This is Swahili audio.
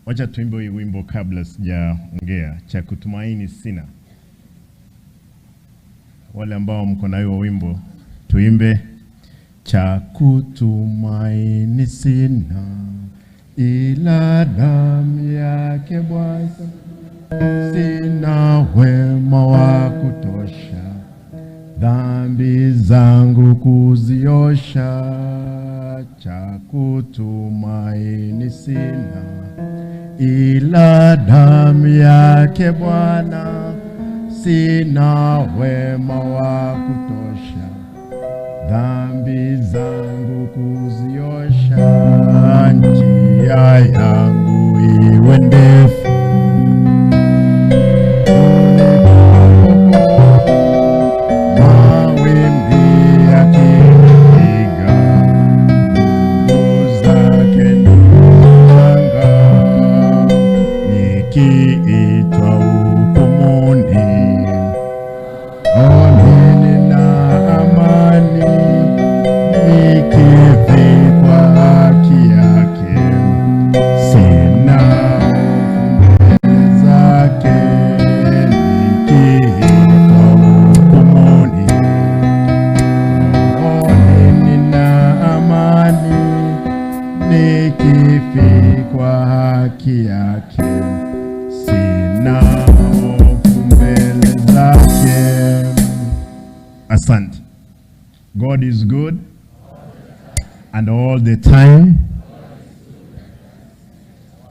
Wacha tuimbe hii wimbo kabla sijaongea. Cha kutumaini sina. Wale ambao mko na hiyo wimbo tuimbe. Cha kutumaini sina ila damu yake Bwana, sina wema wa kutosha dhambi zangu kuziosha. Cha kutumaini sina ila damu yake Bwana, sina wema wa kutosha dhambi zangu kuziosha. Njia yangu iwe ndefu, mawimbi yakinipiga, nguvu zake ni changa, nikiitwa hukumuni, nina amani, nikivikwa haki yake, sina hofu mbele zake. Nikiitwa hukumuni, nina amani, nikivikwa haki yake, sina hofu mbele zake. Asante. God is good and all the time.